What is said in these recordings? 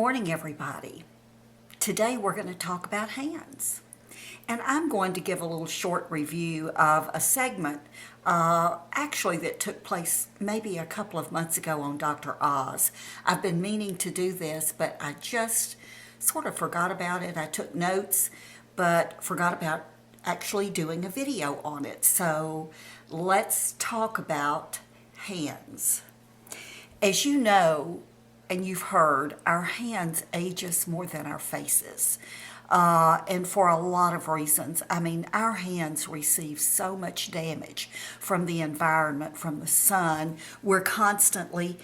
morning, everybody. Today we're going to talk about hands. And I'm going to give a little short review of a segment actually that took place maybe a couple of months ago on Dr. Oz. I've been meaning to do this, but I just sort of forgot about it. I took notes, but forgot about actually doing a video on it. So let's talk about hands. As you know, and you've heard, our hands age us more than our faces. And for a lot of reasons. I mean, our hands receive so much damage from the environment, from the sun. We're constantly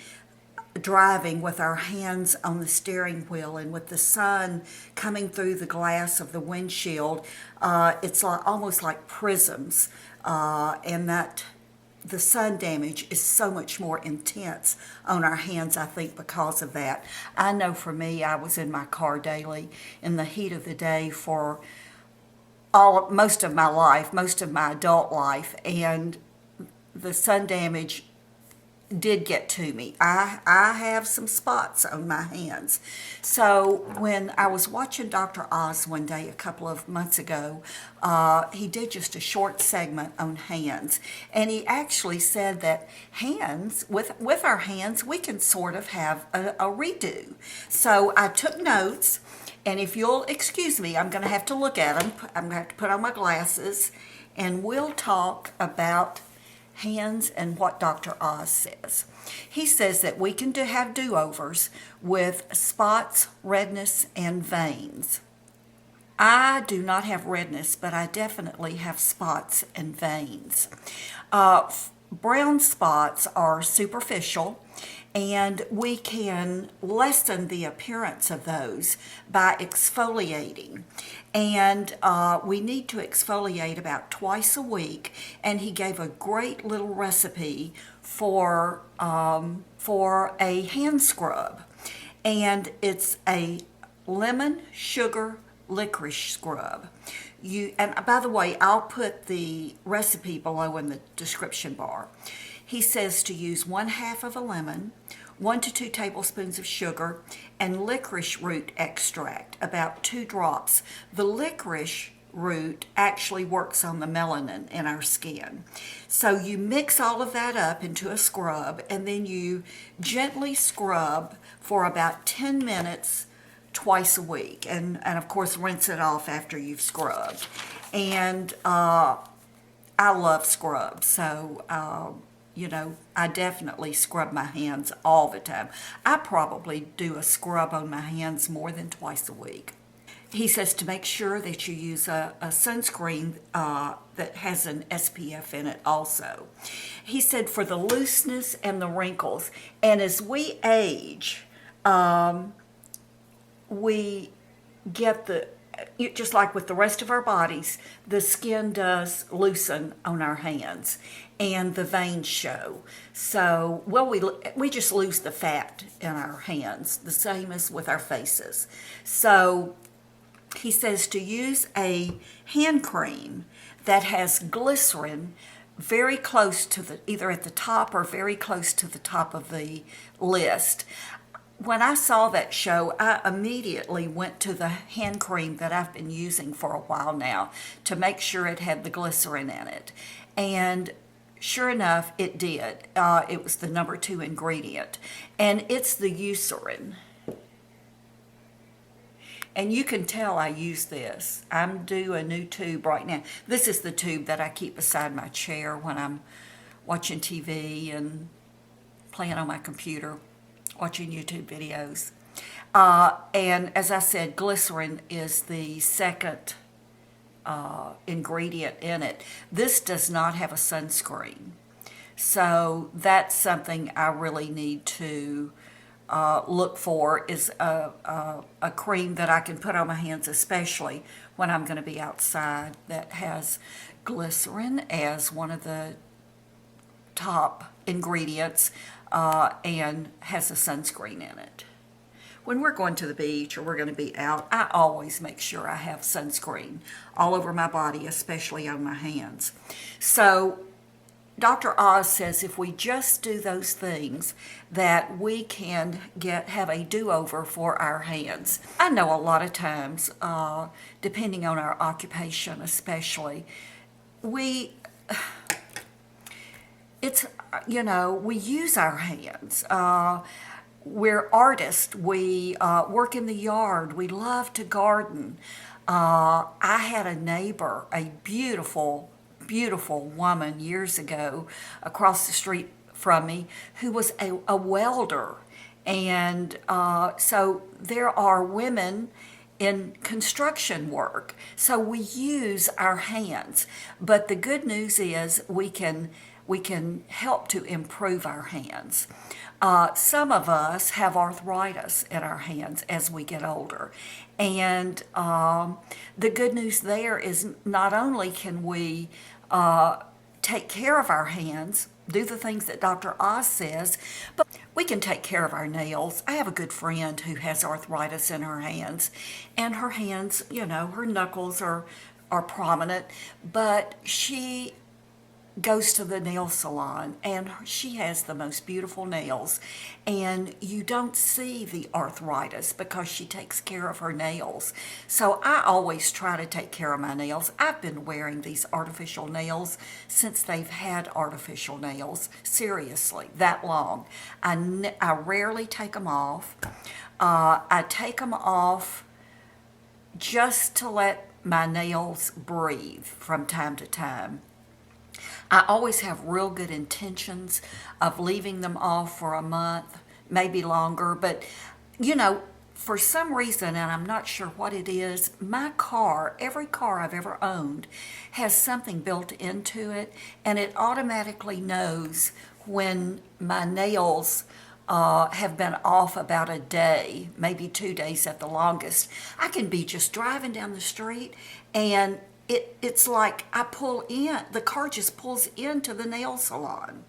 driving with our hands on the steering wheel, and with the sun coming through the glass of the windshield, it's almost like prisms, and that the sun damage is so much more intense on our hands, I think, because of that. I know for me, I was in my car daily in the heat of the day for most of my life, most of my adult life, and the sun damage did get to me. I have some spots on my hands. So when I was watching Dr. Oz one day a couple of months ago, he did just a short segment on hands, and he actually said that hands, with our hands, we can sort of have a redo. So I took notes, and if you'll excuse me, I'm going to have to look at them. I'm going to have to put on my glasses, and we'll talk about hands and what Dr. Oz says. He says that we can have do-overs with spots, redness, and veins. I do not have redness, but I definitely have spots and veins. Brown spots are superficial, and we can lessen the appearance of those by exfoliating. And we need to exfoliate about twice a week. And he gave a great little recipe for a hand scrub. And it's a lemon, sugar, licorice scrub. And by the way, I'll put the recipe below in the description bar. He says to use 1/2 of a lemon, 1 to 2 tablespoons of sugar, and licorice root extract, about 2 drops. The licorice root actually works on the melanin in our skin. So you mix all of that up into a scrub, and then you gently scrub for about 10 minutes twice a week. And of course, rinse it off after you've scrubbed. And I love scrubs, so I definitely scrub my hands all the time. I probably do a scrub on my hands more than twice a week. He says to make sure that you use a sunscreen that has an SPF in it also. He said for the looseness and the wrinkles, and as we age, we get just like with the rest of our bodies, the skin does loosen on our hands and the veins show. So, we just lose the fat in our hands, the same as with our faces. So, he says to use a hand cream that has glycerin very close to either at the top or very close to the top of the list. When I saw that show, I immediately went to the hand cream that I've been using for a while now to make sure it had the glycerin in it. And sure enough, it did. It was the number 2 ingredient. And it's the eucerin. And you can tell I use this. I'm due a new tube right now. This is the tube that I keep beside my chair when I'm watching TV and playing on my computer, watching YouTube videos. And as I said, glycerin is the second ingredient in it. This does not have a sunscreen. So that's something I really need to look for, is a cream that I can put on my hands, especially when I'm going to be outside, that has glycerin as one of the top ingredients, and has a sunscreen in it. When we're going to the beach or we're going to be out, I always make sure I have sunscreen all over my body, especially on my hands. So Dr. Oz says if we just do those things, that we can have a do-over for our hands. I know a lot of times, depending on our occupation especially, we it's we use our hands. We're artists. We work in the yard. We love to garden. I had a neighbor, a beautiful, beautiful woman years ago across the street from me who was a welder. And so there are women in construction work. So we use our hands. But the good news is we can help to improve our hands. Some of us have arthritis in our hands as we get older. And the good news there is not only can we take care of our hands, do the things that Dr. Oz says, but we can take care of our nails. I have a good friend who has arthritis in her hands, and her hands, her knuckles are prominent, but she goes to the nail salon and she has the most beautiful nails, and you don't see the arthritis because she takes care of her nails. So I always try to take care of my nails. I've been wearing these artificial nails since they've had artificial nails, seriously, that long. I rarely take them off. I take them off just to let my nails breathe from time to time. I always have real good intentions of leaving them off for a month, maybe longer, but for some reason, and I'm not sure what it is, my car, every car I've ever owned, has something built into it, and it automatically knows when my nails have been off about a day, maybe 2 days at the longest. I can be just driving down the street and it's like the car just pulls into the nail salon.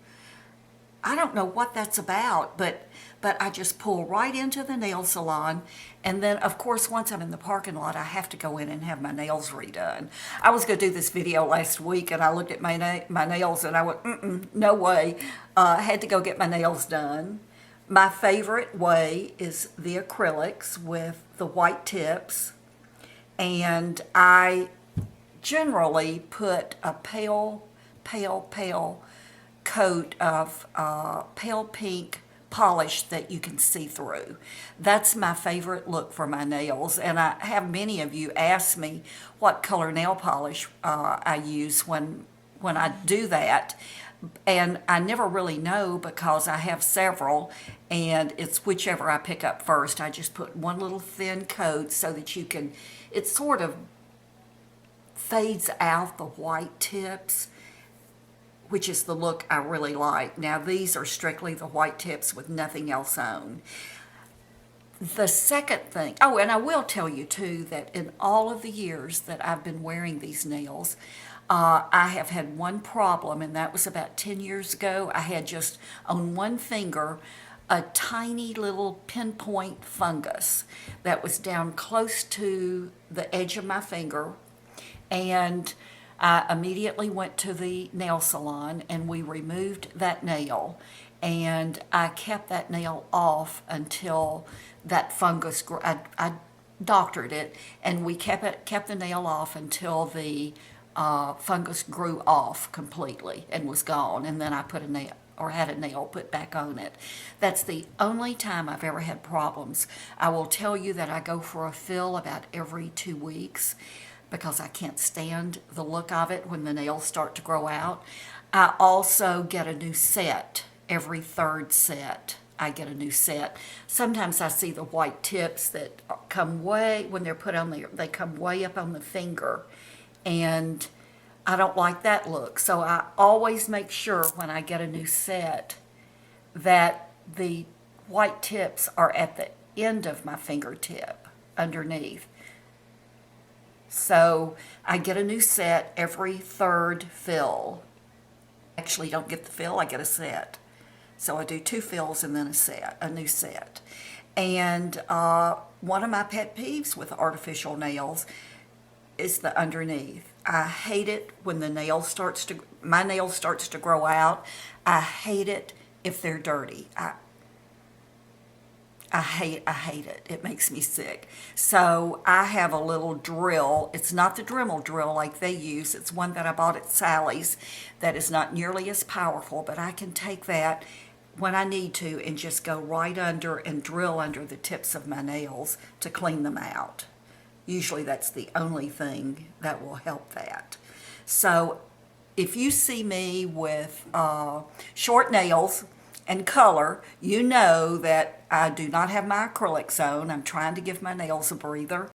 I don't know what that's about, but I just pull right into the nail salon, and then of course once I'm in the parking lot I have to go in and have my nails redone. I was going to do this video last week and I looked at my nails and I went, no way. I had to go get my nails done. My favorite way is the acrylics with the white tips, and I generally put a pale coat of pale pink polish that you can see through. That's my favorite look for my nails, and I have many of you ask me what color nail polish I use when I do that, and I never really know because I have several, and it's whichever I pick up first. I just put one little thin coat so that it sort of fades out the white tips, which is the look I really like. Now these are strictly the white tips with nothing else on. The second thing, and I will tell you too that in all of the years that I've been wearing these nails, I have had one problem, and that was about 10 years ago. I had just on one finger a tiny little pinpoint fungus that was down close to the edge of my finger. And I immediately went to the nail salon and we removed that nail, and I kept that nail off until that fungus grew. I doctored it, and we kept the nail off until the fungus grew off completely and was gone, and then I put had a nail put back on it. That's the only time I've ever had problems. I will tell you that I go for a fill about every 2 weeks, because I can't stand the look of it when the nails start to grow out. I also get a new set every third set. I get a new set. Sometimes I see the white tips that come when they're put on there, they come way up on the finger, and I don't like that look. So I always make sure when I get a new set that the white tips are at the end of my fingertip underneath. So I get a new set every third fill. Actually, don't get the fill, I get a set. So I do 2 fills and then a new set. And one of my pet peeves with artificial nails, is the underneath. I hate it when my nail starts to grow out. I hate it if they're dirty. I hate it. It makes me sick. So I have a little drill. It's not the Dremel drill like they use. It's one that I bought at Sally's that is not nearly as powerful, but I can take that when I need to and just go right under and drill under the tips of my nails to clean them out. Usually that's the only thing that will help that. So if you see me with short nails and color, you know that I do not have my acrylics on. I'm trying to give my nails a breather.